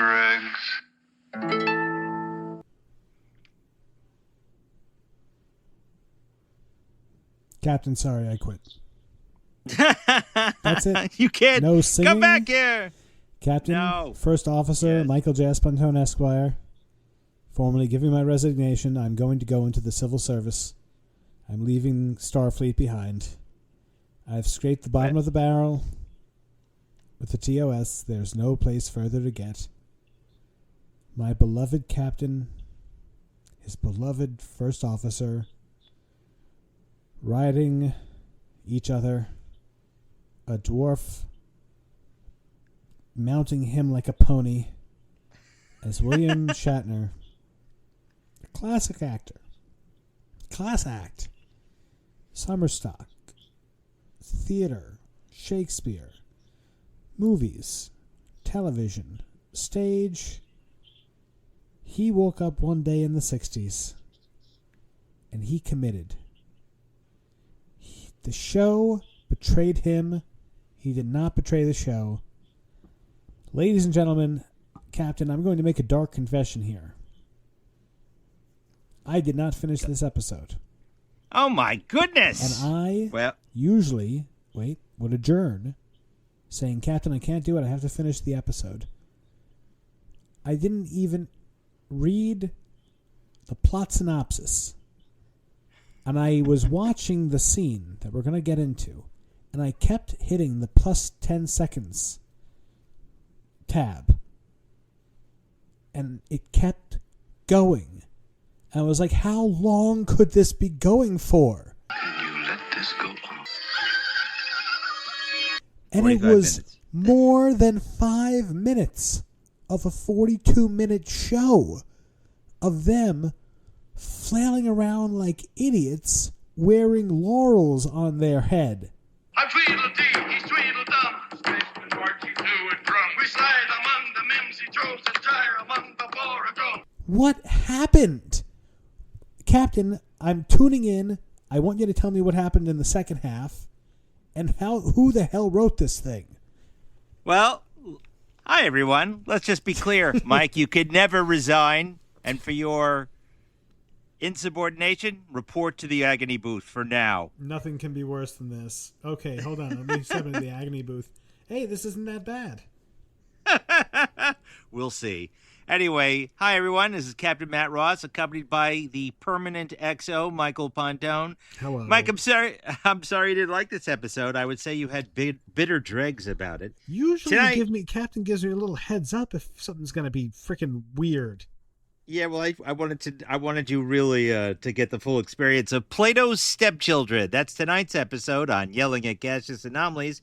Dregs. Captain, sorry, I quit. That's it. You can't. No singing. Come back here. Captain, No. First Officer, Yes. Michael J. Espontone, Esquire. Formally giving my resignation, I'm going to go into the civil service. I'm leaving Starfleet behind. I've scraped the bottom of the barrel with the TOS. There's no place further to get. My beloved captain, his beloved first officer, riding each other, a dwarf mounting him like a pony, as William Shatner, a classic actor, class act, summer stock, theater, Shakespeare, movies, television, stage. He woke up one day in the 60s and he committed. The show betrayed him. He did not betray the show. Ladies and gentlemen, Captain, I'm going to make a dark confession here. I did not finish this episode. Oh, my goodness. And I usually, would adjourn saying, Captain, I can't do it. I have to finish the episode. I didn't even read the plot synopsis. And I was watching the scene that we're going to get into, and I kept hitting the plus 10 seconds tab. And it kept going. And I was like, how long could this be going for? Can you let this go on? And it 45 was minutes. more than 5 minutes of a 42-minute show of them flailing around like idiots wearing laurels on their head. I'm Tweedledee, he's Tweedledum. Spaceman marching to and from. We slide among the mimsy trolls and gyre among the Boragum. What happened? Captain, I'm tuning in. I want you to tell me what happened in the second half and who the hell wrote this thing. Well, hi, everyone. Let's just be clear. Mike, you could never resign. And for your insubordination, report to the agony booth for now. Nothing can be worse than this. Okay, hold on. Let me step into the agony booth. Hey, this isn't that bad. We'll see. Anyway, hi, everyone. This is Captain Matt Ross, accompanied by the permanent XO, Michael Pontone. Hello. Mike, I'm sorry you didn't like this episode. I would say you had bitter dregs about it. Usually Tonight- Captain gives me a little heads up if something's going to be freaking weird. Yeah, well, I wanted you really to get the full experience of Plato's Stepchildren. That's tonight's episode on yelling at gaseous anomalies.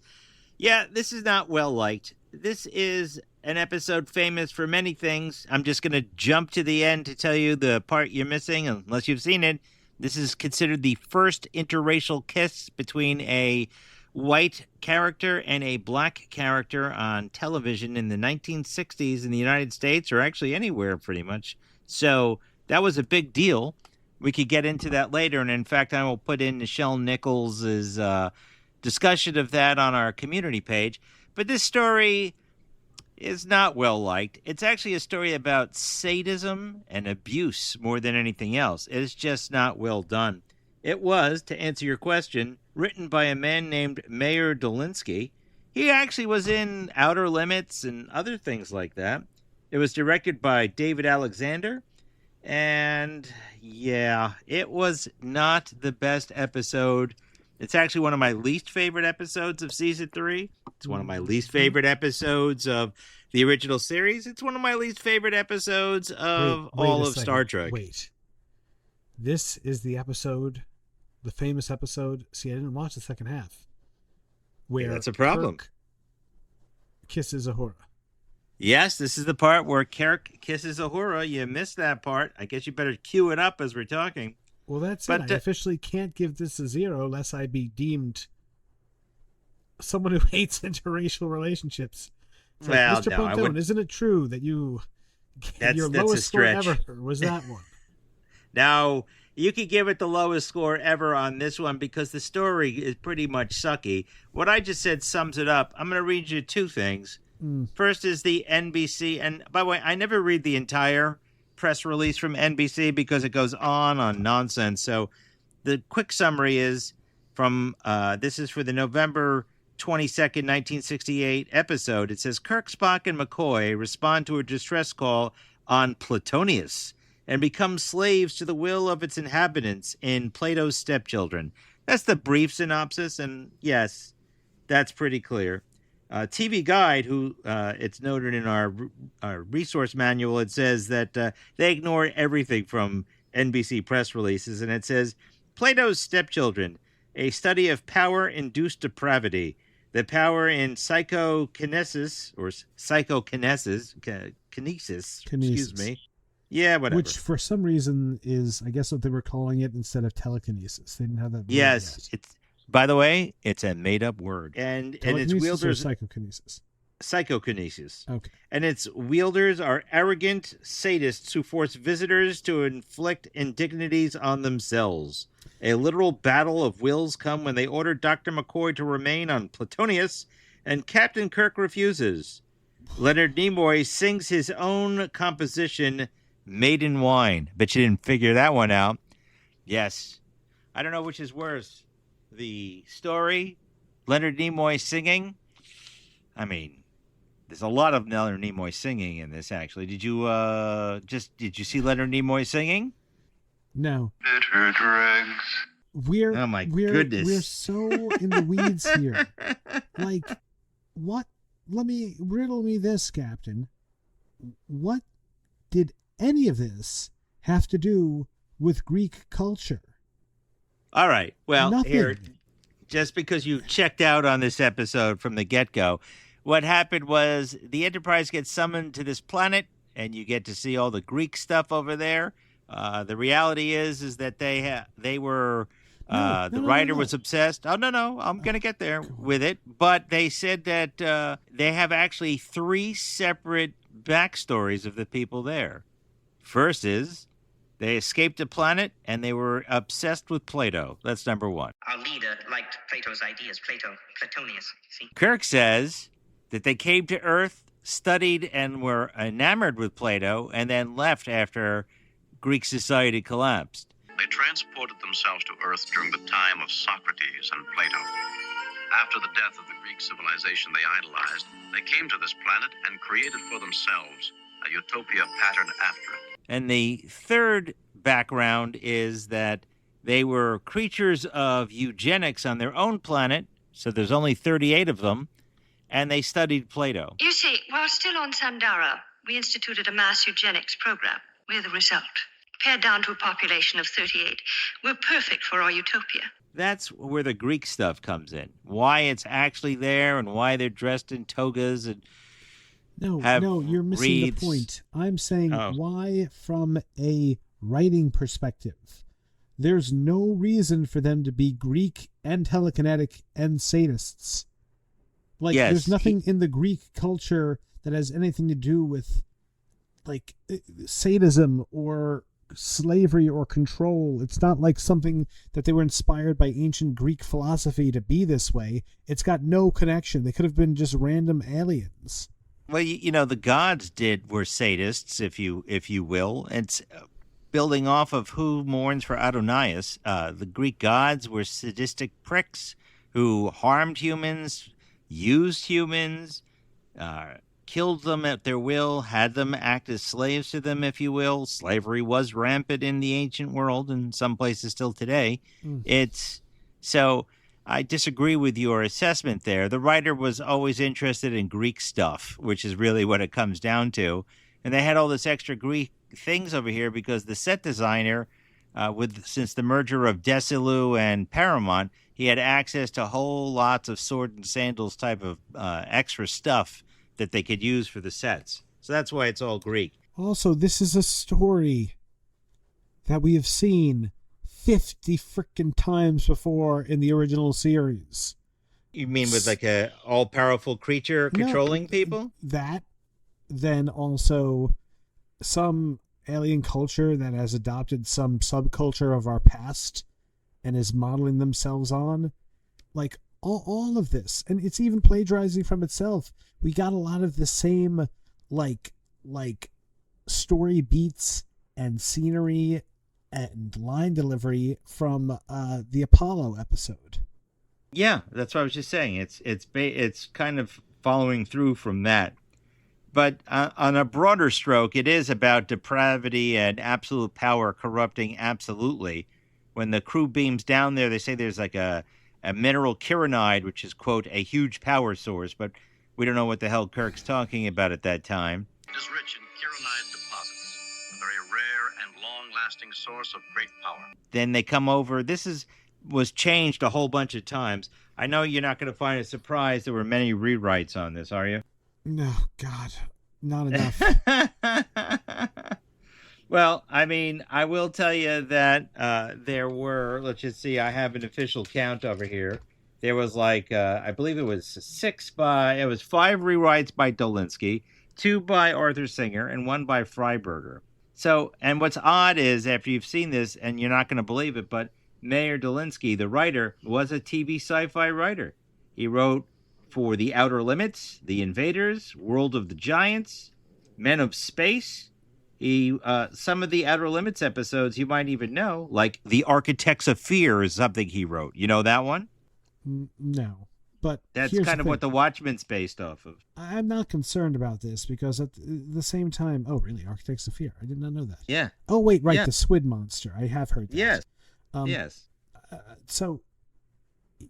Yeah, this is not well liked. This is an episode famous for many things. I'm just going to jump to the end to tell you the part you're missing, unless you've seen it. This is considered the first interracial kiss between a white character and a black character on television in the 1960s in the United States, or actually anywhere pretty much. So that was a big deal. We could get into that later, and in fact, I will put in Nichelle Nichols' discussion of that on our community page. But this story is not well liked. It's actually a story about sadism and abuse more than anything else. It is just not well done. It was, to answer your question, written by a man named Meyer Dolinsky. He actually was in Outer Limits and other things like that. It was directed by David Alexander. And yeah, it was not the best episode. It's actually one of my least favorite episodes of season 3. It's one of my least favorite episodes of the original series. It's one of my least favorite episodes of all of Star Trek. Wait. This is the episode, the famous episode. See, I didn't watch the second half. Where Yeah, that's a problem. Kirk kisses Uhura. Yes, this is the part where Kirk kisses Uhura. You missed that part. I guess you better cue it up as we're talking. Well, that's But, it. I officially can't give this a 0 lest I be deemed someone who hates interracial relationships. It's Well, like, Mr. no, I Pontone, wouldn't- isn't it true that your That's a lowest score stretch. ever was that one? Now, you could give it the lowest score ever on this one because the story is pretty much sucky. What I just said sums it up. I'm going to read you two things. First is the NBC, and by the way, I never read the entire press release from NBC because it goes on nonsense. So the quick summary is from this is for the November 22nd, 1968 episode. It says Kirk, Spock, and McCoy respond to a distress call on Platonius and become slaves to the will of its inhabitants in Plato's Stepchildren. That's the brief synopsis, and yes, that's pretty clear. TV Guide, who it's noted in our resource manual, it says that they ignore everything from NBC press releases, and it says Plato's Stepchildren, a study of power-induced depravity, the power in kinesis, excuse me. Yeah, whatever. Which, for some reason, is, I guess, what they were calling it instead of telekinesis. They didn't have that word Yes, yet. By the way, it's a made-up word. And its wielders... or psychokinesis? Psychokinesis. Okay. And its wielders are arrogant sadists who force visitors to inflict indignities on themselves. A literal battle of wills come when they order Dr. McCoy to remain on Platonius, and Captain Kirk refuses. Leonard Nimoy sings his own composition, Made in Wine. Bet you didn't figure that one out. Yes. I don't know which is worse. The story, Leonard Nimoy singing. I mean, there's a lot of Leonard Nimoy singing in this, actually. Did you see Leonard Nimoy singing? No. Bitter dregs. Oh my goodness. We're so in the weeds here. Like, what? Riddle me this, Captain. What did any of this have to do with Greek culture? All right. Well, Nothing. Here, just because you checked out on this episode from the get-go, what happened was the Enterprise gets summoned to this planet, and you get to see all the Greek stuff over there. The reality is that they were the writer was obsessed. Oh no, I'm gonna get there with it. But they said that they have actually 3 separate backstories of the people there. First is they escaped a planet and they were obsessed with Plato. That's number 1. Our leader liked Plato's ideas. Platonius. See. Kirk says that they came to Earth, studied, and were enamored with Plato, and then left after Greek society collapsed. They transported themselves to Earth during the time of Socrates and Plato. After the death of the Greek civilization they idolized, they came to this planet and created for themselves a utopia patterned after it. And the third background is that they were creatures of eugenics on their own planet, so there's only 38 of them, and they studied Plato. You see, while still on Sandara, we instituted a mass eugenics program. We're the result. Pared down to a population of 38. We're perfect for our utopia. That's where the Greek stuff comes in. Why it's actually there and why they're dressed in togas and No, you're missing reeds. the point. I'm saying why, from a writing perspective, there's no reason for them to be Greek and telekinetic and sadists. Like, Yes, there's nothing in the Greek culture that has anything to do with, like, sadism or slavery or control. It's not like something that they were inspired by ancient Greek philosophy to be this way. It's got no connection. They could have been just random aliens. Well, you know, the gods were sadists, if you will. It's building off of who mourns for Adonais. The Greek gods were sadistic pricks who harmed humans, used humans, killed them at their will, had them act as slaves to them, if you will. Slavery was rampant in the ancient world, and some places still today. So I disagree with your assessment there. The writer was always interested in Greek stuff, which is really what it comes down to. And they had all this extra Greek things over here because the set designer, since the merger of Desilu and Paramount, he had access to whole lots of sword and sandals type of extra stuff that they could use for the sets. So that's why it's all Greek. Also, this is a story that we have seen 50 frickin' times before in the original series. You mean with like a all-powerful creature controlling people? That, then also some alien culture that has adopted some subculture of our past and is modeling themselves on. Like, all of this, and it's even plagiarizing from itself. We got a lot of the same like story beats and scenery and line delivery from the Apollo episode. Yeah, that's what I was just saying. It's kind of following through from that. But on a broader stroke, it is about depravity and absolute power corrupting absolutely. When the crew beams down there, they say there's like a mineral kieranide, which is, quote, a huge power source. But we don't know what the hell Kirk's talking about at that time. It is rich in kieranide deposits, a very rare and long-lasting source of great power. Then they come over. Was changed a whole bunch of times. I know you're not going to find it surprised there were many rewrites on this, are you? No, God, not enough. Well, I mean, I will tell you that there were, let's just see, I have an official count over here. There was like, I believe it was 5 rewrites by Dolinsky, 2 by Arthur Singer, and 1 by Freiberger. So, and what's odd is, after you've seen this, and you're not going to believe it, but Meyer Dolinsky, the writer, was a TV sci-fi writer. He wrote for The Outer Limits, The Invaders, World of the Giants, Men of Space. Some of the Outer Limits episodes you might even know, like The Architects of Fear is something he wrote. You know that one? No, but that's kind of what The Watchmen's based off of. I'm not concerned about this because at the same time, oh really, Architects of Fear? I did not know that. Yeah. Oh wait, right, the Squid Monster. I have heard that. Yes. Yes. So,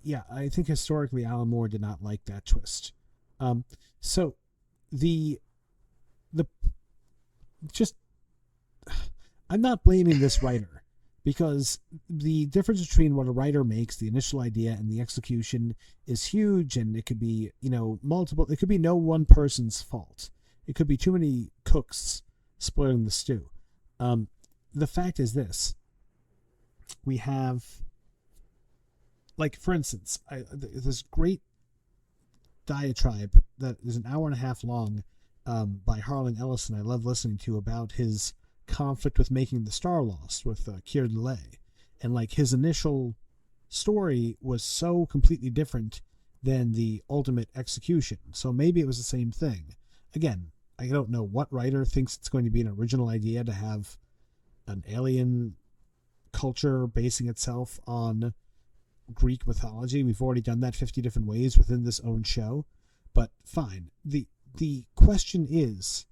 yeah, I think historically Alan Moore did not like that twist. So, I'm not blaming this writer because the difference between what a writer makes, the initial idea, and the execution is huge, and it could be, multiple. It could be no one person's fault. It could be too many cooks spoiling the stew. The fact is this. We have, like, for instance, this great diatribe that is an hour and a half long by Harlan Ellison I love listening to about his conflict with making The Star Lost with Keir Dullea. And, like, his initial story was so completely different than the ultimate execution. So maybe it was the same thing. Again, I don't know what writer thinks it's going to be an original idea to have an alien culture basing itself on Greek mythology. We've already done that 50 different ways within this own show, but fine. The question is,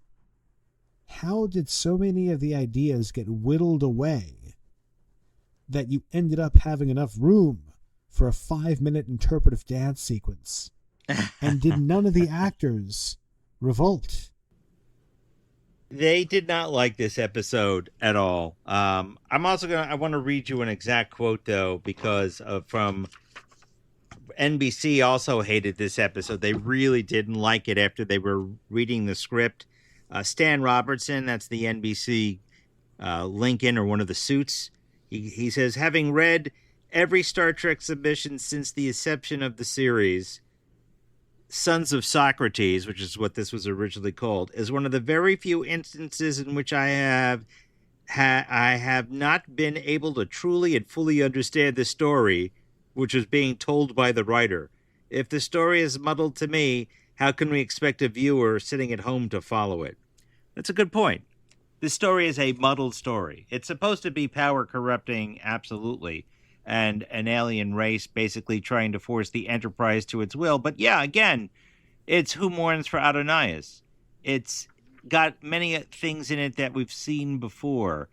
how did so many of the ideas get whittled away that you ended up having enough room for a 5-minute interpretive dance sequence? And did none of the actors revolt? They did not like this episode at all. I want to read you an exact quote, though, because from NBC also hated this episode. They really didn't like it after they were reading the script. Stan Robertson, that's the NBC Lincoln, or one of the suits, he says, having read every Star Trek submission since the inception of the series, Sons of Socrates, which is what this was originally called, is one of the very few instances in which I have not been able to truly and fully understand the story which was being told by the writer. If the story is muddled to me, how can we expect a viewer sitting at home to follow it? That's a good point. This story is a muddled story. It's supposed to be power corrupting, absolutely, and an alien race basically trying to force the Enterprise to its will. But yeah, again, it's Who Mourns for Adonais. It's got many things in it that we've seen before.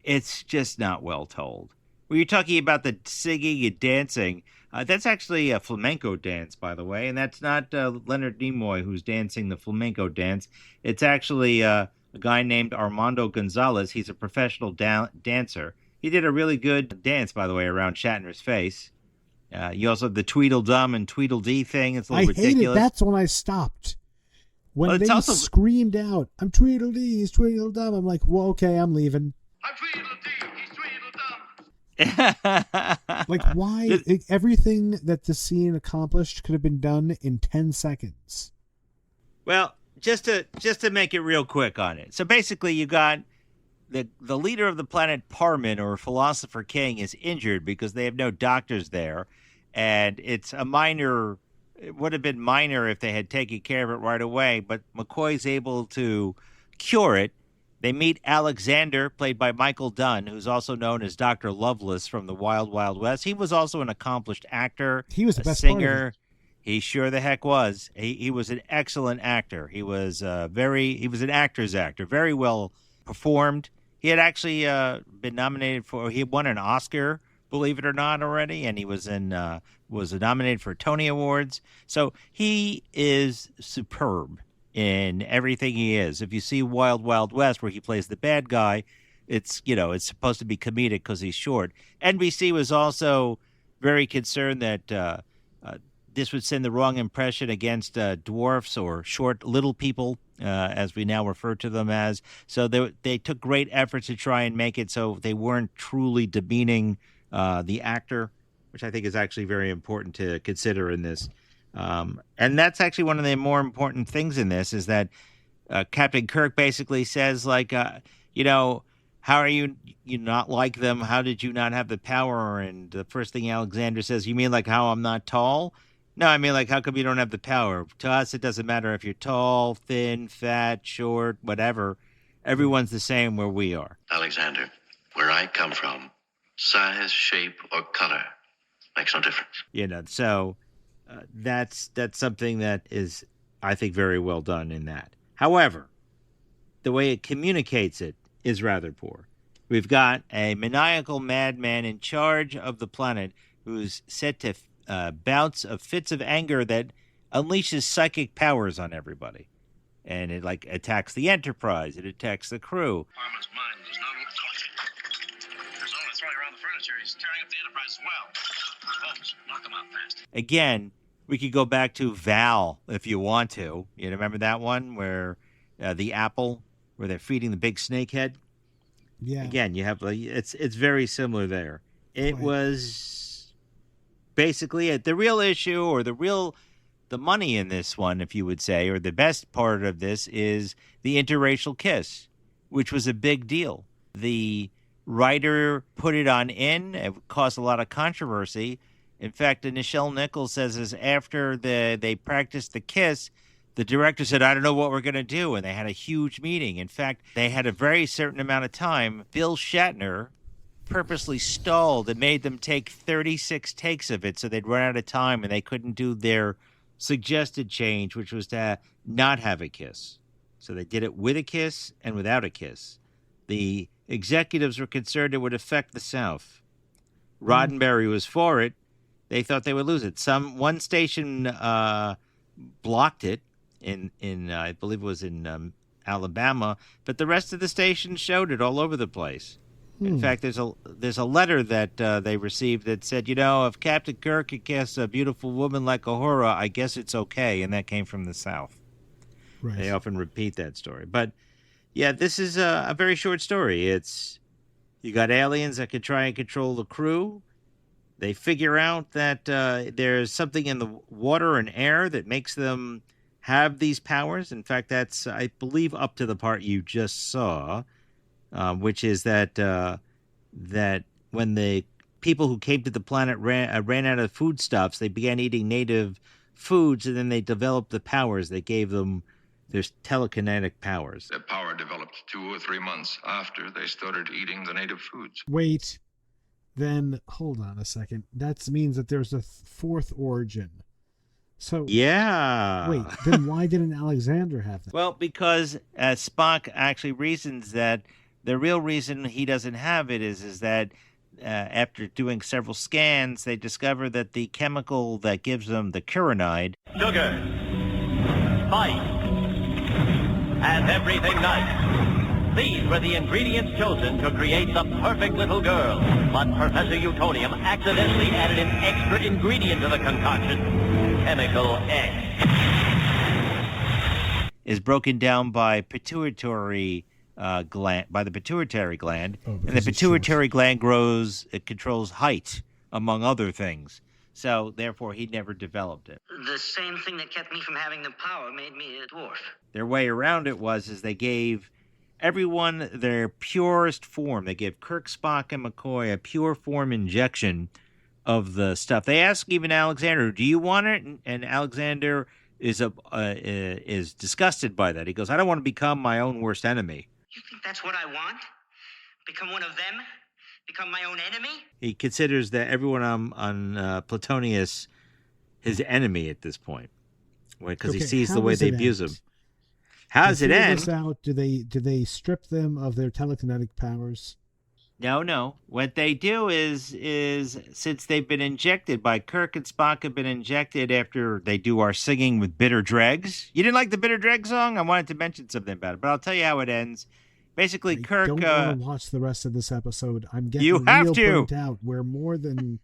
It's just not well told. When you're talking about the singing and dancing, that's actually a flamenco dance, by the way, and that's not Leonard Nimoy who's dancing the flamenco dance. It's actually a guy named Armando Gonzalez. He's a professional dancer. He did a really good dance, by the way, around Shatner's face. You also have the Tweedledum and Tweedledee thing. It's a little ridiculous. I hate it. That's when I stopped. When they also screamed out, I'm Tweedledee, he's Tweedledum. I'm like, well, okay, I'm leaving. I'm Tweedledee, he's Tweedledum. Like, why? Everything that the scene accomplished could have been done in 10 seconds. Well, just to make it real quick on it. So basically, you got the leader of the planet, Parman, or Philosopher King, is injured because they have no doctors there. And it's a minor, it would have been minor if they had taken care of it right away, but McCoy's able to cure it. They meet Alexander, played by Michael Dunn, who's also known as Dr. Lovelace from the Wild Wild West. He was also an accomplished actor. He was the best singer. part of it. He sure the heck was. He was an excellent actor. He was he was an actor's actor, very well performed. He had actually been nominated he won an Oscar, believe it or not, already, and he was nominated for Tony Awards. So he is superb in everything he is. If you see Wild Wild West, where he plays the bad guy, it's supposed to be comedic because he's short. NBC was also very concerned that this would send the wrong impression against dwarfs or short little people, as we now refer to them as. So they took great efforts to try and make it so they weren't truly demeaning the actor, which I think is actually very important to consider in this. And that's actually one of the more important things in this is that Captain Kirk basically says, like, how are you not like them? How did you not have the power? And the first thing Alexander says, you mean like how I'm not tall? No, I mean, like, how come you don't have the power? To us, it doesn't matter if you're tall, thin, fat, short, whatever. Everyone's the same where we are. Alexander, where I come from, size, shape, or color makes no difference. So that's something that is, I think, very well done in that. However, the way it communicates it is rather poor. We've got a maniacal madman in charge of the planet who's set to bouts of fits of anger that unleashes psychic powers on everybody. And it, like, attacks the Enterprise. It attacks the crew. Farmer's mind is not there's only throwing around the furniture. He's tearing up the Enterprise as well. Folks, knock him out fast. Again, we could go back to Val if you want to. You remember that one where the apple, where they're feeding the big snake head? Yeah. Again, you have it's very similar there. It was basically the real issue, or the money in this one, if you would say, or the best part of this is the interracial kiss, which was a big deal. The writer put it on it caused a lot of controversy. In fact, Nichelle Nichols says is after they practiced the kiss, the director said, I don't know what we're going to do. And they had a huge meeting. In fact, they had a very certain amount of time. Bill Shatner purposely stalled and made them take 36 takes of it so they'd run out of time and they couldn't do their suggested change, which was to not have a kiss. So they did it with a kiss and without a kiss. The executives were concerned it would affect the South. Roddenberry was for it. They thought they would lose it. One station blocked it in I believe it was in Alabama, but the rest of the stations showed it all over the place. In fact, there's a letter that they received that said, if Captain Kirk could kiss a beautiful woman like Uhura, I guess it's okay, and that came from the South. Right. They often repeat that story. But, yeah, this is a very short story. You got aliens that can try and control the crew. They figure out that there's something in the water and air that makes them have these powers. In fact, that's, I believe, up to the part you just saw. Which is that when the people who came to the planet ran out of foodstuffs, they began eating native foods, and then they developed the powers that gave them their telekinetic powers. Their power developed 2 or 3 months after they started eating the native foods. Wait, then hold on a second. That means that there's a fourth origin. So yeah. Wait, then why didn't Alexander have that? Well, because Spock actually reasons that the real reason he doesn't have it is that after doing several scans, they discover that the chemical that gives them the curanide, sugar, spice, and everything nice. These were the ingredients chosen to create the perfect little girl. But Professor Utonium accidentally added an extra ingredient to the concoction, chemical X. Is broken down by pituitary gland, by the pituitary gland, and the pituitary gland controls height, among other things. So, therefore, he never developed it. The same thing that kept me from having the power made me a dwarf. Their way around it was they gave everyone their purest form. They gave Kirk, Spock, and McCoy a pure form injection of the stuff. They ask even Alexander, "Do you want it?" And Alexander is disgusted by that. He goes, "I don't want to become my own worst enemy." You think that's what I want? Become one of them? Become my own enemy? He considers that everyone on Platonius his enemy at this point, because he sees the way they abuse him. How does it end? Do they strip them of their telekinetic powers? No. What they do is since they've been injected by Kirk and Spock have been injected after they do our singing with Bitter Dregs. You didn't like the Bitter Dregs song? I wanted to mention something about it, but I'll tell you how it ends. Basically, Kirk. I don't want to watch the rest of this episode. I'm getting real burnt out. We're more than.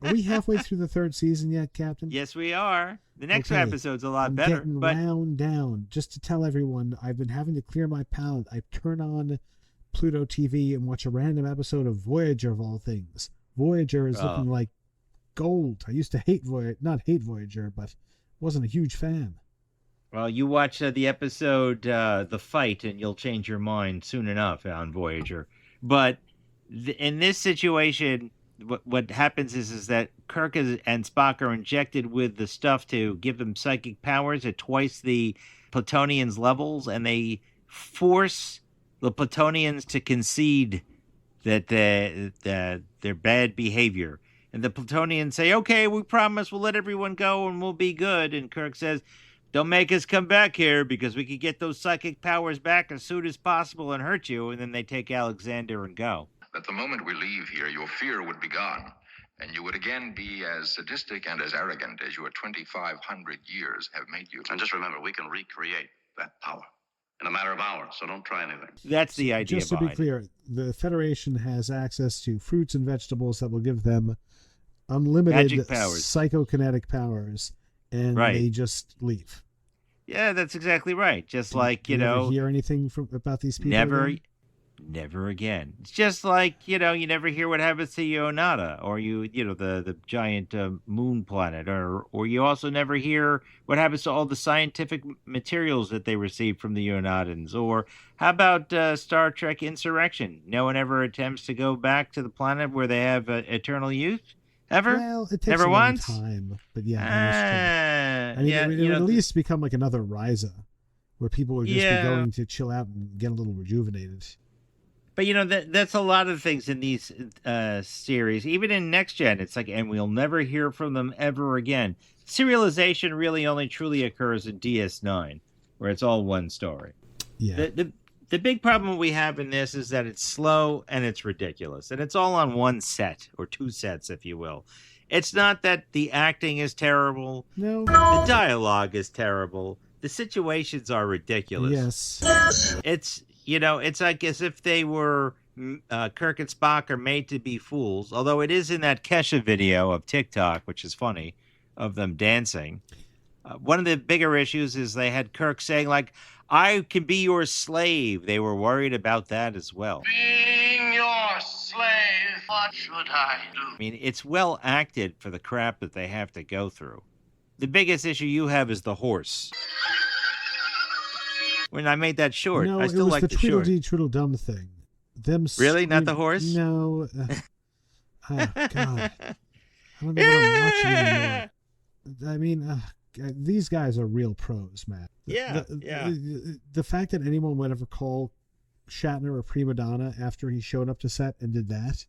Are we halfway through the third season yet, Captain? Yes, we are. The next episode's a lot better. Getting wound down. Just to tell everyone, I've been having to clear my palate. I turn on Pluto TV and watch a random episode of Voyager of all things. Voyager is looking like gold. I used to not hate Voyager, but wasn't a huge fan. Well, you watch the episode The Fight, and you'll change your mind soon enough on Voyager. But in this situation, what happens is that Kirk and Spock are injected with the stuff to give them psychic powers at twice the Platonians' levels, and they force the Platonians to concede that their bad behavior. And the Platonians say, "Okay, we promise we'll let everyone go and we'll be good." And Kirk says, "Don't make us come back here because we could get those psychic powers back as soon as possible and hurt you." And then they take Alexander and go. That the moment we leave here, your fear would be gone, and you would again be as sadistic and as arrogant as your 2,500 years have made you. And just remember, we can recreate that power in a matter of hours, so don't try anything. That's the idea. Just to be clear, the Federation has access to fruits and vegetables that will give them unlimited psychokinetic powers, and they just leave. Yeah, that's exactly right. Just like, you know, hear anything about these people? Never again. It's just like, you never hear what happens to Ionata, or the giant moon planet, or you also never hear what happens to all the scientific materials that they receive from the Ionatans. Or how about Star Trek Insurrection? No one ever attempts to go back to the planet where they have eternal youth? Ever? Well, it takes never a long once? time, but yeah. I mean, it would at least become like another Ryza, where people would just be going to chill out and get a little rejuvenated. But that's a lot of things in these series. Even in Next Gen, it's like, and we'll never hear from them ever again. Serialization really only truly occurs in DS9, where it's all one story. Yeah. The big problem we have in this is that it's slow and it's ridiculous. And it's all on one set, or two sets, if you will. It's not that the acting is terrible. No. The dialogue is terrible. The situations are ridiculous. Yes. It's like as if they were Kirk and Spock are made to be fools. Although it is in that Kesha video of TikTok, which is funny, of them dancing. One of the bigger issues is they had Kirk saying, like, "I can be your slave." They were worried about that as well. Being your slave, what should I do? I mean, it's well acted for the crap that they have to go through. The biggest issue you have is the horse. When I made that short, I still like the short. Tweedledee and Tweedledum thing. Really? Not the horse? No. Oh, God. I don't know what I'm watching anymore. I mean, these guys are real pros, Matt. The fact that anyone would ever call Shatner a prima donna after he showed up to set and did that.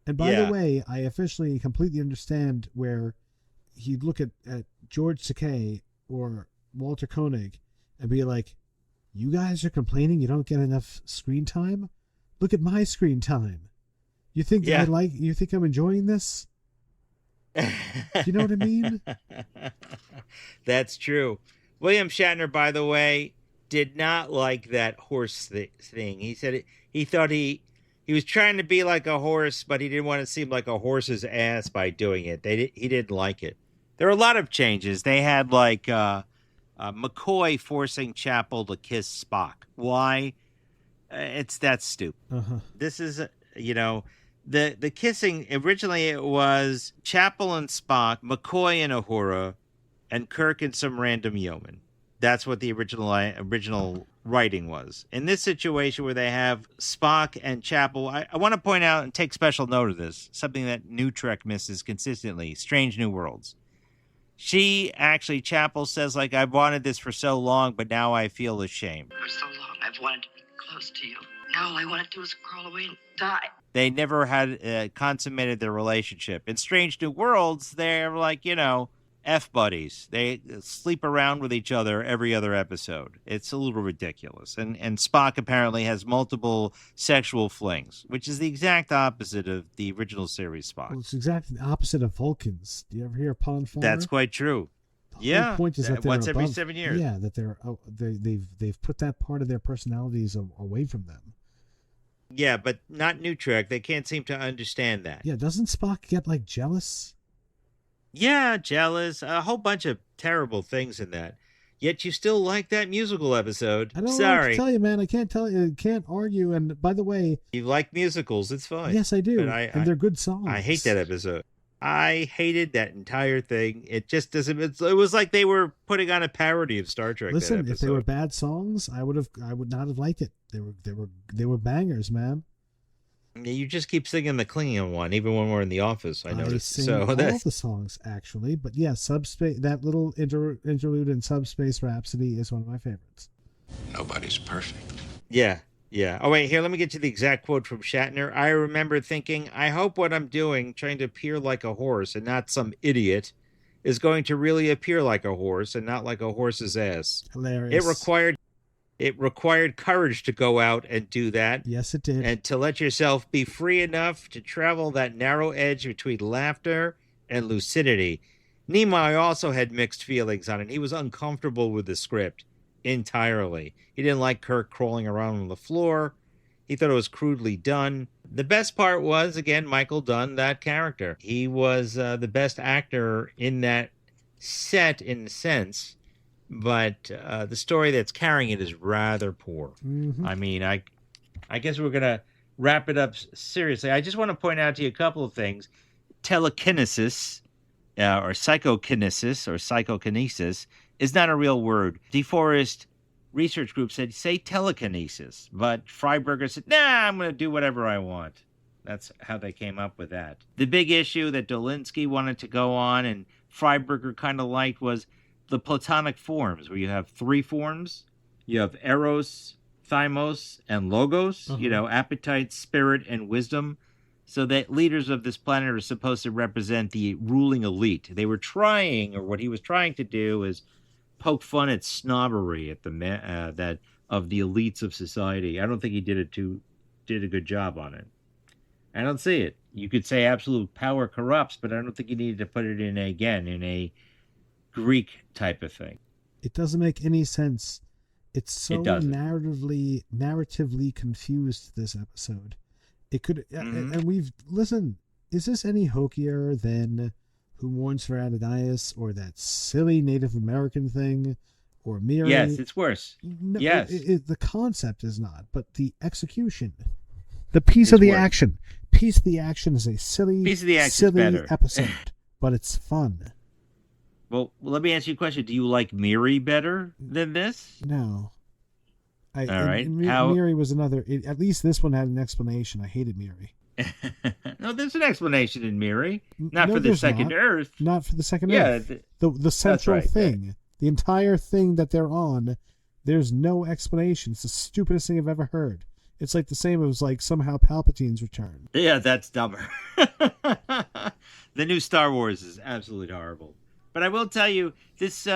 And by the way, I officially completely understand where he'd look at George Takei or Walter Koenig and be like, "You guys are complaining you don't get enough screen time? Look at my screen time. You think you think I'm enjoying this?" Do you know what I mean? That's true. William Shatner, by the way, did not like that horse thing. He said he thought he was trying to be like a horse, but he didn't want to seem like a horse's ass by doing it. He didn't like it. There were a lot of changes. They had like McCoy forcing Chapel to kiss Spock. Why? It's that stupid. Uh-huh. This is, the kissing, originally it was Chapel and Spock, McCoy and Uhura, and Kirk and some random yeoman. That's what the original writing was. In this situation where they have Spock and Chapel, I want to point out and take special note of this, something that New Trek misses consistently, Strange New Worlds. Chapel says, like, I've wanted this for so long, but now I feel ashamed. For so long, I've wanted to be close to you. Now all I want to do is crawl away and die. They never had consummated their relationship. In Strange New Worlds, they're like, F-buddies. They sleep around with each other every other episode. It's a little ridiculous. And Spock apparently has multiple sexual flings, which is the exact opposite of the original series Spock. Well, it's exactly the opposite of Vulcans. Do you ever hear of Pon farmer? That's quite true. The whole point is that they're once every above, 7 years. Yeah, that they've put that part of their personalities away from them. Yeah, but not New Trek. They can't seem to understand that. Yeah, doesn't Spock get like jealous? Yeah, jealous. A whole bunch of terrible things in that. Yet you still like that musical episode. I don't know Sorry. what to tell you, man. I can't tell you. I can't argue. And by the way, You like musicals. It's fine. yes, I do. But and they're good songs. I hate that episode. I hated that entire thing. It just doesn't. It was like they were putting on a parody of Star Trek. Listen, if they were bad songs, I would not have liked it. They were bangers, man. You just keep singing the Klingon one, even when we're in the office. I noticed. Sing all the songs actually, but yeah, subspace. That little interlude in Subspace Rhapsody is one of my favorites. Nobody's perfect. Yeah. Oh, wait, here, let me get to the exact quote from Shatner. I remember thinking, I hope what I'm doing, trying to appear like a horse and not some idiot, is going to really appear like a horse and not like a horse's ass. Hilarious. It required courage to go out and do that. Yes, it did. And to let yourself be free enough to travel that narrow edge between laughter and lucidity. Nimoy also had mixed feelings on it. He was uncomfortable with the script entirely. He didn't like Kirk crawling around on the floor. He thought it was crudely done. The best part was, again, Michael Dunn, that character. He was the best actor in that set in a sense. But the story that's carrying it is rather poor. Mm-hmm. I mean, I guess we're going to wrap it up seriously. I just want to point out to you a couple of things. Telekinesis, or psychokinesis, or psychokinesis, is not a real word. DeForest Research Group said, say telekinesis. But Freiberger said, nah, I'm going to do whatever I want. That's how they came up with that. The big issue that Dolinsky wanted to go on and Freiberger kind of liked was the Platonic forms, where you have three forms. You have Eros, Thymos, and Logos, appetite, spirit, and wisdom. So that leaders of this planet are supposed to represent the ruling elite. They were trying, or what he was trying to do is poke fun at snobbery at the of the elites of society. I don't think he did a good job on it. I don't see it. You could say absolute power corrupts, but I don't think you needed to put it in a Greek type of thing. It doesn't make any sense. It's so narratively confused, this episode. It could, and we've listen. Is this any hokier than Who Mourns for Adonais or that silly Native American thing or Miri? Yes, it's worse. No, yes, the concept is not, but the execution, the piece of the action is a silly episode, but it's fun. Well, let me ask you a question. Do you like Miri better than this? No. All right. Miri was another. At least this one had an explanation. I hated Miri. No, there's an explanation in Miri. Not for the second Earth. Not for the second Earth. The central thing. Yeah. The entire thing that they're on, there's no explanation. It's the stupidest thing I've ever heard. It's like the same as like somehow Palpatine's return. Yeah, that's dumber. The new Star Wars is absolutely horrible. But I will tell you, this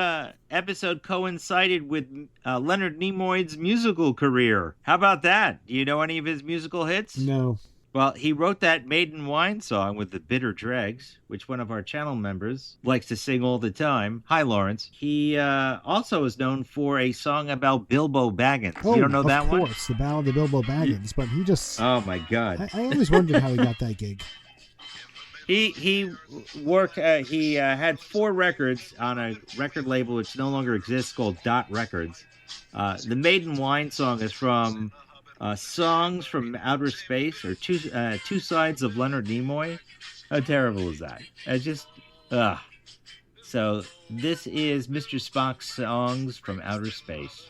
episode coincided with Leonard Nimoy's musical career. How about that? Do you know any of his musical hits? No. Well, he wrote that Maiden Wine song with the Bitter Dregs, which one of our channel members likes to sing all the time. Hi, Lawrence. He also is known for a song about Bilbo Baggins. Oh, you don't know that one? Of course, the Ballad of Bilbo Baggins. But he just... Oh, my God. I always wondered how he got that gig. He worked. He had 4 records on a record label which no longer exists called Dot Records. The Maiden Wine song is from Songs from Outer Space, or Two Sides of Leonard Nimoy. How terrible is that? It's just, So this is Mr. Spock's Songs from Outer Space.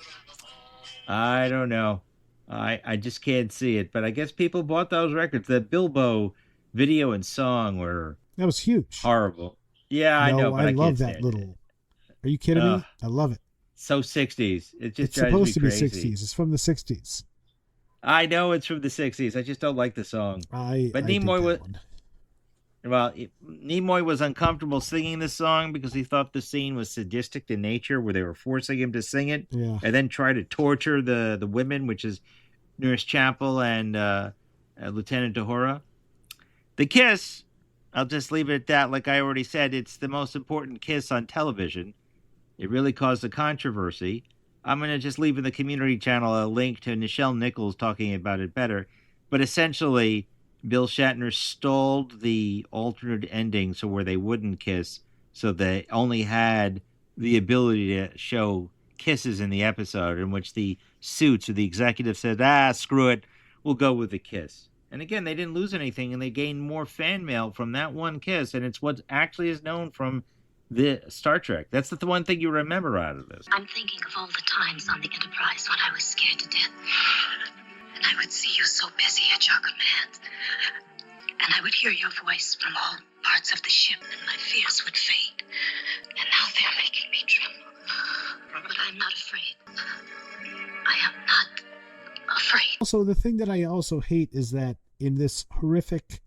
I don't know. I just can't see it. But I guess people bought those records. The Bilbo video and song were That was huge. horrible. Yeah, I know. But I love can't that stand little. Are you kidding me? I love it. So 60s. It just It's drives supposed to me be crazy. 60s. It's from the 60s. I know it's from the 60s. I just don't like the song. But Nimoy was Nimoy was uncomfortable singing this song because he thought the scene was sadistic in nature, where they were forcing him to sing it, and then try to torture the women, which is Nurse Chapel and Lieutenant Uhura. The kiss, I'll just leave it at that. Like I already said, it's the most important kiss on television. It really caused a controversy. I'm going to just leave in the community channel a link to Nichelle Nichols talking about it better. But essentially, Bill Shatner stalled the alternate ending so where they wouldn't kiss, so they only had the ability to show kisses in the episode, in which the suits or the executive said, screw it, we'll go with the kiss. And again, they didn't lose anything, and they gained more fan mail from that one kiss, and it's what actually is known from the Star Trek. That's the one thing you remember out of this. I'm thinking of all the times on the Enterprise when I was scared to death. And I would see you so busy at your command. And I would hear your voice from all parts of the ship, and my fears would fade. And now they're making me tremble. But I'm not afraid. I am not afraid. Also, the thing that I also hate is that in this horrific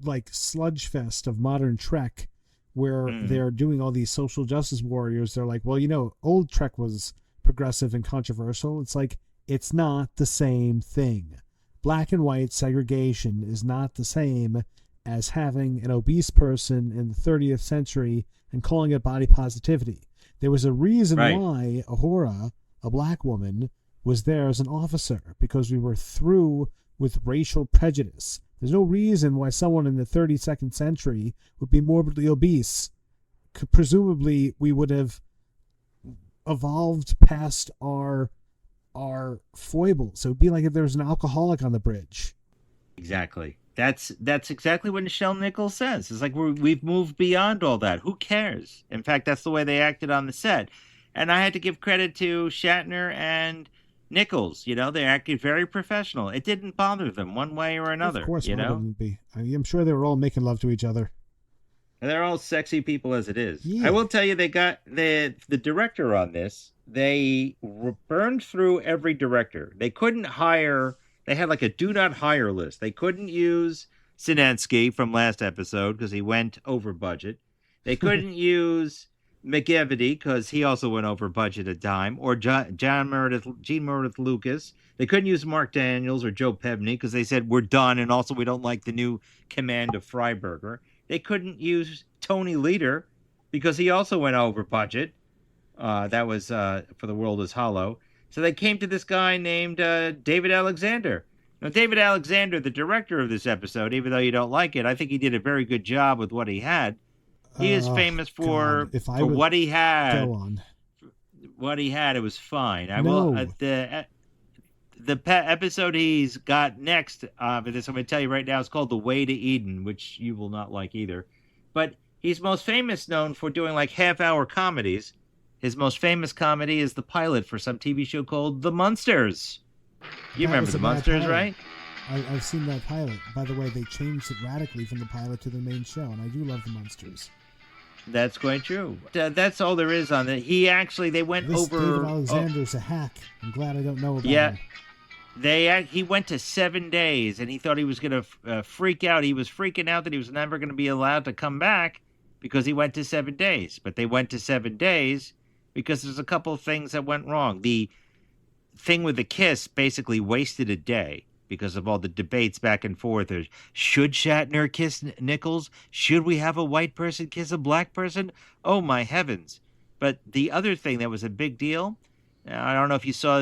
like sludge fest of modern Trek, where they're doing all these social justice warriors, they're like, well, old Trek was progressive and controversial. It's like, it's not the same thing. Black and white segregation is not the same as having an obese person in the 30th century and calling it body positivity. There was a reason why Uhura, a black woman, was there as an officer, because we were through with racial prejudice. There's no reason why someone in the 32nd century would be morbidly obese. Presumably, we would have evolved past our foibles. It would be like if there was an alcoholic on the bridge. Exactly. That's exactly what Nichelle Nichols says. It's like we've moved beyond all that. Who cares? In fact, that's the way they acted on the set. And I had to give credit to Shatner and Nichols. They acted very professional. It didn't bother them one way or another. Of course, wouldn't be. I'm sure they were all making love to each other. And they're all sexy people as it is. Yeah. I will tell you, they got the director on this. They burned through every director. They couldn't hire. They had like a do not hire list. They couldn't use Sinensky from last episode because he went over budget. They couldn't use McEvedy because he also went over budget a dime, or Gene Meredith Lucas. They couldn't use Mark Daniels or Joe Pebney because they said we're done, and also we don't like the new command of Freiberger. They couldn't use Tony Leader because he also went over budget. That was For the World is Hollow. So they came to this guy named David Alexander. Now, David Alexander, the director of this episode, even though you don't like it, I think he did a very good job with what he had. He is famous for what he had. Go on. What he had, it was fine. The episode he's got next for this, I'm going to tell you right now, is called The Way to Eden, which you will not like either. But he's most known for doing like half-hour comedies. His most famous comedy is the pilot for some TV show called The Munsters. You remember The Munsters, right? I've seen that pilot. By the way, they changed it radically from the pilot to the main show, and I do love The Munsters. That's quite true. That's all there is on it. They went over... David Alexander's a hack. I'm glad I don't know about him. He went to 7 days, and he thought he was going to freak out. He was freaking out that he was never going to be allowed to come back because he went to 7 days. But they went to 7 days because there's a couple of things that went wrong. The thing with the kiss basically wasted a day because of all the debates back and forth. Should Shatner kiss Nichols? Should we have a white person kiss a black person? Oh, my heavens. But the other thing that was a big deal, I don't know if you saw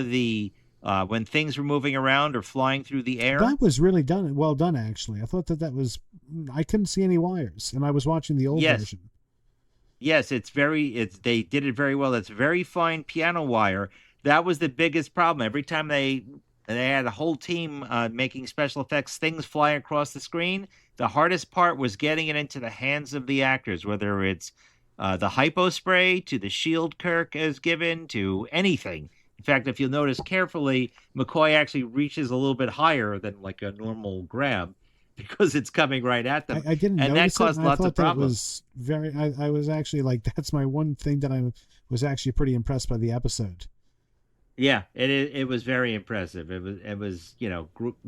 when things were moving around or flying through the air. That was really well done, actually. I thought that was... I couldn't see any wires, and I was watching the old version. Yes, they did it very well. It's very fine piano wire. That was the biggest problem. Every time they had a whole team making special effects, things fly across the screen. The hardest part was getting it into the hands of the actors, whether it's the hypo spray to the shield Kirk is given to anything. In fact, if you'll notice carefully, McCoy actually reaches a little bit higher than like a normal grab because it's coming right at them. I didn't and notice that caused it. lots of problems. Was very. I was actually like, that's my one thing that I was actually pretty impressed by the episode. Yeah, it was very impressive. It was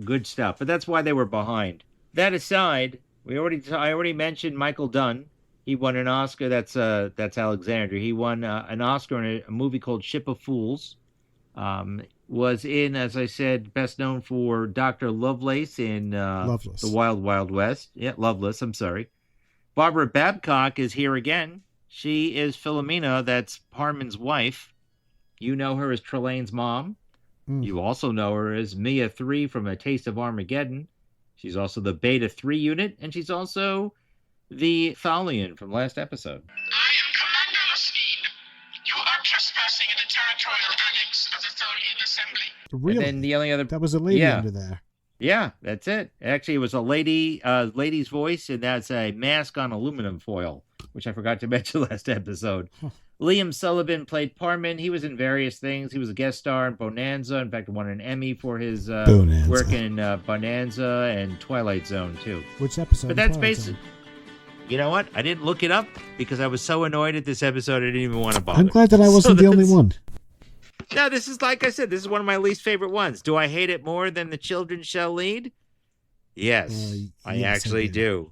good stuff. But that's why they were behind. That aside, I already mentioned Michael Dunn. He won an Oscar. That's Alexander. He won an Oscar in a movie called Ship of Fools. Was in, as I said, best known for Dr. Lovelace in Loveless. The Wild Wild West. Yeah, Loveless, I'm sorry. Barbara Babcock is here again. She is Philomena, that's Harmon's wife. You know her as Trelane's mom. You also know her as Mia 3 from A Taste of Armageddon. She's also the Beta 3 unit, and she's also the Thalian from last episode. I am Commander Lasneen. You are trespassing in the territorial annex of the Tholian Assembly. Really? And then the only other... That was a lady under there. Yeah, that's it. Actually, it was a lady's voice, and that's a mask on aluminum foil, which I forgot to mention last episode. Liam Sullivan played Parman. He was in various things. He was a guest star in Bonanza. In fact, won an Emmy for his work in Bonanza and Twilight Zone, too. Which episode? But that's basically... You know what? I didn't look it up because I was so annoyed at this episode I didn't even want to bother. I'm glad that I wasn't the only one. No, this is, like I said, this is one of my least favorite ones. Do I hate it more than The Children Shall Lead? Yes, I actually do.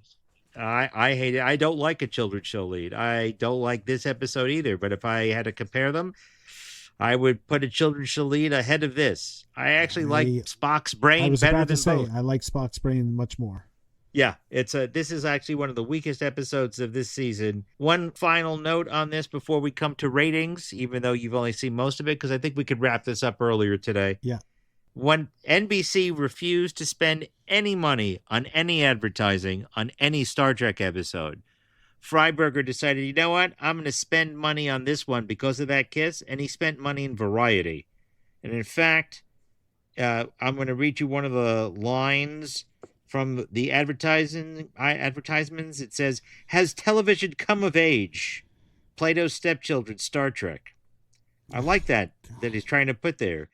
I hate it. I don't like A Children Shall Lead. I don't like this episode either, but if I had to compare them, I would put A Children Shall Lead ahead of this. I actually like Spock's brain better than both. I like Spock's brain much more. Yeah, this is actually one of the weakest episodes of this season. One final note on this before we come to ratings, even though you've only seen most of it, because I think we could wrap this up earlier today. Yeah. When NBC refused to spend any money on any advertising on any Star Trek episode, Freiberger decided, you know what, I'm going to spend money on this one because of that kiss, and he spent money in Variety. And in fact, I'm going to read you one of the lines from the advertisements. It says, "Has television come of age? Plato's Stepchildren, Star Trek." I like that he's trying to put there.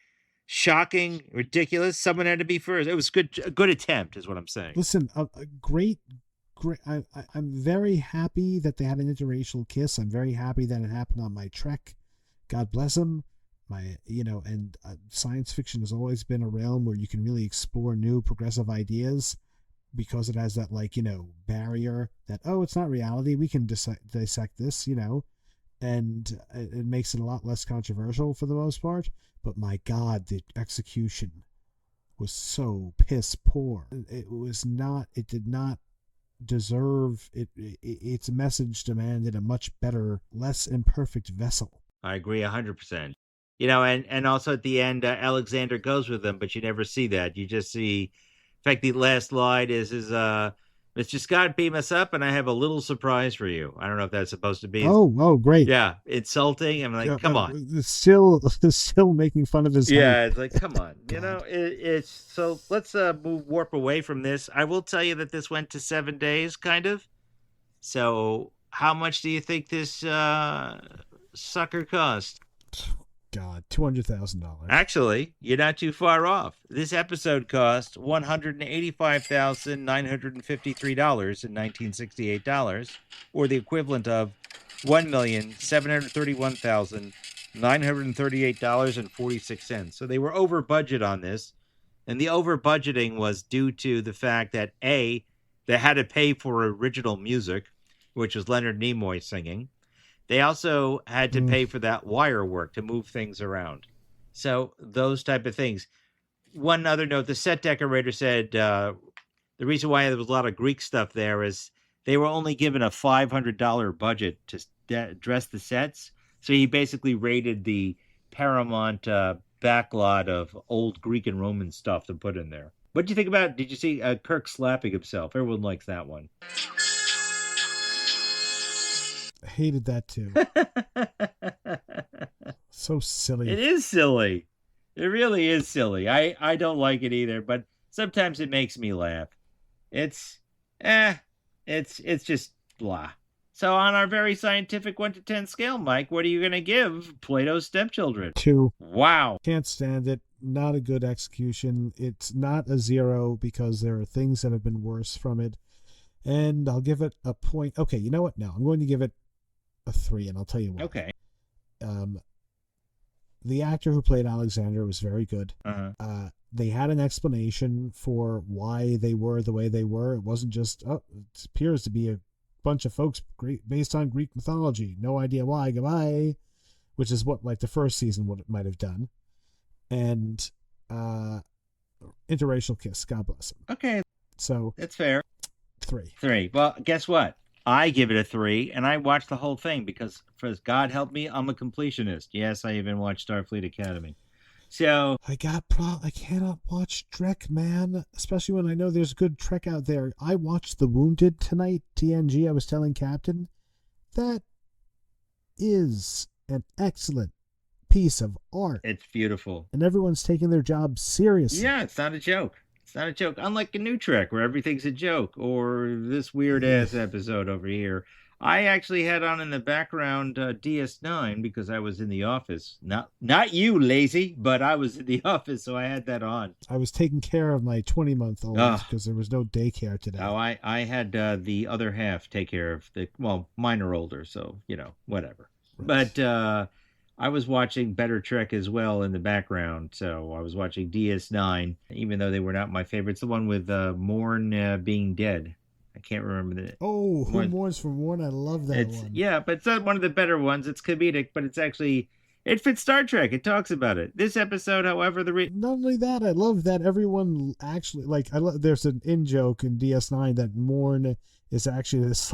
Shocking, ridiculous. Someone had to be first. It was a good attempt, is what I'm saying. Listen, great. I'm very happy that they had an interracial kiss. I'm very happy that it happened on my Trek. God bless them. And science fiction has always been a realm where you can really explore new progressive ideas because it has that barrier that, it's not reality. We can dissect this, and it makes it a lot less controversial for the most part. But my God, the execution was so piss poor. It did not deserve it. Its message demanded a much better, less imperfect vessel. I agree 100%. And also at the end, Alexander goes with them, but you never see that. You just see, in fact, the last line is Mr. Scott, beam us up, and I have a little surprise for you. I don't know if that's supposed to be... Oh, great. Yeah, insulting. I'm like, come on. Still making fun of his... Yeah, it's like, come on. It's... So let's warp away from this. I will tell you that this went to 7 days, kind of. So how much do you think this sucker cost? God, $200,000. Actually, you're not too far off. This episode cost $185,953 in $1968, or the equivalent of $1,731,938.46. So they were over budget on this, and the over budgeting was due to the fact that A, they had to pay for original music, which was Leonard Nimoy singing. They also had to pay for that wire work to move things around. So those type of things. One other note, the set decorator said the reason why there was a lot of Greek stuff there is they were only given a $500 budget to dress the sets. So he basically raided the Paramount backlot of old Greek and Roman stuff to put in there. What do you think about, did you see Kirk slapping himself? Everyone likes that one. Hated that too. So silly. It is silly. It really is silly. I don't like it either, but sometimes it makes me laugh. it's just blah. So on our very scientific 1 to 10 scale, Mike, what are you going to give Plato's Stepchildren? 2. Wow. Can't stand it. Not a good execution. It's not a 0 because there are things that have been worse from it. And I'll give it a point. Okay, you know what? No, I'm going to give it a 3, and I'll tell you why. Okay. The actor who played Alexander was very good. Uh-huh. They had an explanation for why they were the way they were. It wasn't just, it appears to be a bunch of folks based on Greek mythology. No idea why. Goodbye. Which is what, like, the first season might have done. And interracial kiss. God bless him. Okay. So that's fair. 3. Well, guess what? I give it a 3, and I watched the whole thing because, for God help me, I'm a completionist. Yes, I even watched Starfleet Academy. So I cannot watch Trek, man. Especially when I know there's good Trek out there. I watched The Wounded tonight, TNG. I was telling Captain. That is an excellent piece of art. It's beautiful. And everyone's taking their job seriously. Yeah, it's not a joke. It's not a joke. Unlike a new Trek where everything's a joke, or this weird-ass episode over here. I actually had on in the background DS9 because I was in the office. Not you, lazy, but I was in the office, so I had that on. I was taking care of my 20-month-old because there was no daycare today. Oh, I had the other half take care of mine are older, so, whatever. Right. But I was watching Better Trek as well in the background, so I was watching DS9, even though they were not my favorites. The one with Morn being dead. I can't remember the. Oh, Who Mourns for Morn? I love that one. Yeah, but it's not one of the better ones. It's comedic, but it's actually it fits Star Trek. It talks about it. This episode, however, not only that, I love that everyone actually there's an in joke in DS9 that Morn is actually this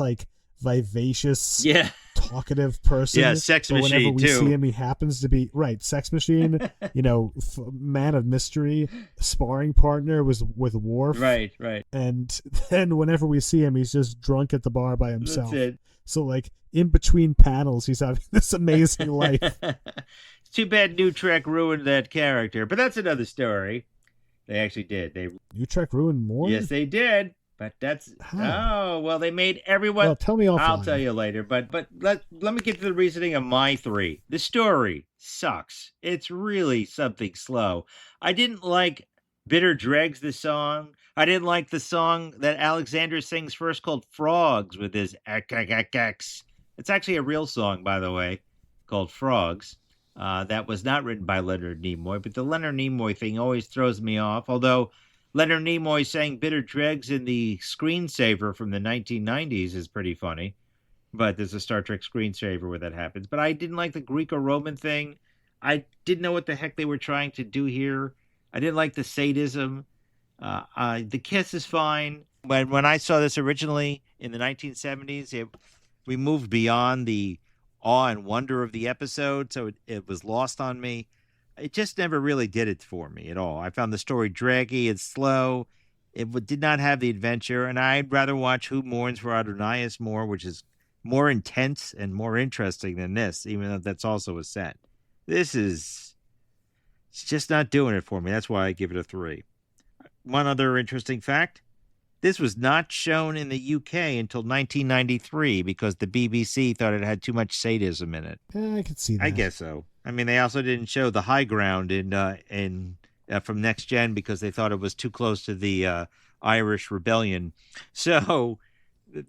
vivacious, talkative person. Yeah, sex machine whenever we too. see him, he happens to be sex machine. Man of mystery, sparring partner was with Worf. Right. And then whenever we see him, he's just drunk at the bar by himself. That's it. So in between panels, he's having this amazing life. It's too bad New Trek ruined that character, but that's another story. They actually did. New Trek ruined Morn? Yes, they did. But that's they made everyone. Well, tell me offline. I'll tell you later. But let me get to the reasoning of my 3. The story sucks. It's really something slow. I didn't like Bitter Dregs, the song. I didn't like the song that Alexander sings first called Frogs with his x. It's actually a real song, by the way, called Frogs. That was not written by Leonard Nimoy, but the Leonard Nimoy thing always throws me off. Although Leonard Nimoy sang Bitter Dregs in the screensaver from the 1990s is pretty funny. But there's a Star Trek screensaver where that happens. But I didn't like the Greco-Roman thing. I didn't know what the heck they were trying to do here. I didn't like the sadism. The kiss is fine. When I saw this originally in the 1970s, we moved beyond the awe and wonder of the episode, so it was lost on me. It just never really did it for me at all. I found the story draggy and slow. It did not have the adventure, and I'd rather watch Who Mourns for Adonais more, which is more intense and more interesting than this, even though that's also a set. It's just not doing it for me. That's why I give it a 3. One other interesting fact, this was not shown in the UK until 1993 because the BBC thought it had too much sadism in it. I could see that. I guess so. I mean, they also didn't show the high ground from Next Gen because they thought it was too close to the Irish Rebellion. So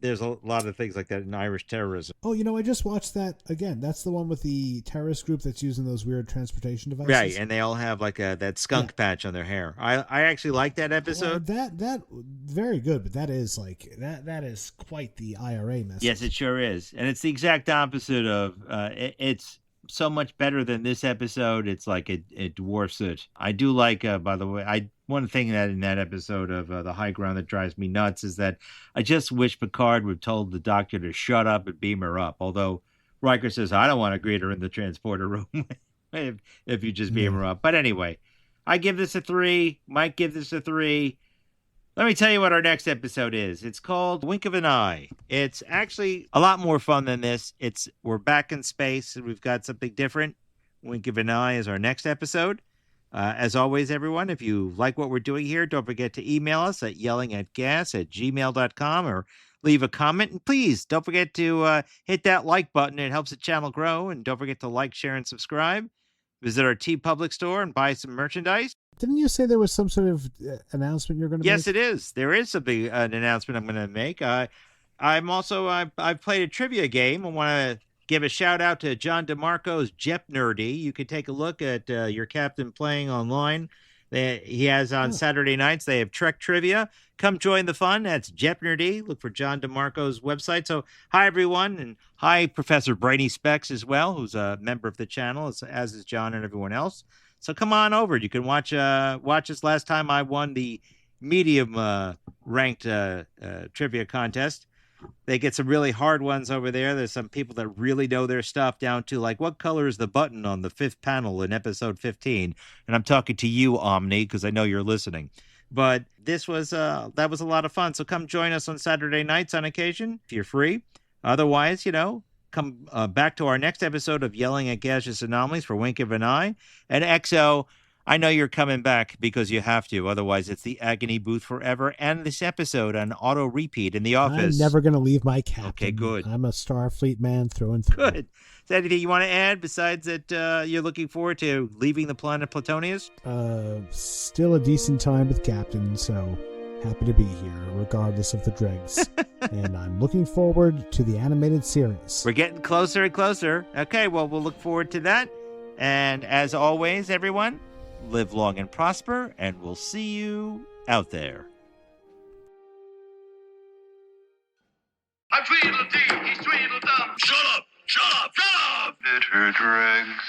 there's a lot of things like that in Irish terrorism. Oh, I just watched that again. That's the one with the terrorist group that's using those weird transportation devices. Right, and they all have that skunk patch on their hair. I actually like that episode. Well, that very good, but that is that is quite the IRA message. Yes, it sure is, and it's the exact opposite of it's so much better than this episode. It's like it dwarfs it. I do like, by the way, one thing that in that episode of The High Ground that drives me nuts is that I just wish Picard would told the doctor to shut up and beam her up. Although Riker says, I don't want to greet her in the transporter room if you just beam her up. But anyway, I give this a 3. Mike give this a 3. Let me tell you what our next episode is. It's called Wink of an Eye. It's actually a lot more fun than this. We're back in space and we've got something different. Wink of an Eye is our next episode. As always, everyone, if you like what we're doing here, don't forget to email us at yellingatgas@gmail.com or leave a comment. And please don't forget to hit that like button. It helps the channel grow. And don't forget to like, share, and subscribe. Visit our TeePublic store and buy some merchandise. Didn't you say there was some sort of announcement you're going to make? Yes, it is. There is an announcement I'm going to make. I've played a trivia game. I want to give a shout out to John DeMarco's Jeopardy. You can take a look at your captain playing online. He has on Saturday nights. They have Trek trivia. Come join the fun. That's Jeopardy. Look for John DeMarco's website. So hi everyone, and hi Professor Brainy Specs as well, who's a member of the channel, as is John and everyone else. So come on over. You can watch us. Last time I won the medium ranked trivia contest. They get some really hard ones over there. There's some people that really know their stuff, down to like, what color is the button on the 5th panel in episode 15? And I'm talking to you, Omni, because I know you're listening. But that was a lot of fun. So come join us on Saturday nights on occasion if you're free. Otherwise, come back to our next episode of Yelling at Gaseous Anomalies for Wink of an Eye. And XO, I know you're coming back because you have to. Otherwise, it's the agony booth forever. And this episode on auto repeat in the office. I'm never going to leave my captain. Okay, good. I'm a Starfleet man through and through. Good. Is there anything you want to add besides that you're looking forward to leaving the planet Platonius? Still a decent time with Captain, so happy to be here, regardless of the dregs. And I'm looking forward to the animated series. We're getting closer and closer. Okay, well, we'll look forward to that. And as always, everyone, live long and prosper, and we'll see you out there. I'm Tweedledee, he's Tweedledum. Shut up! Shut up! Shut up! Bitter dregs.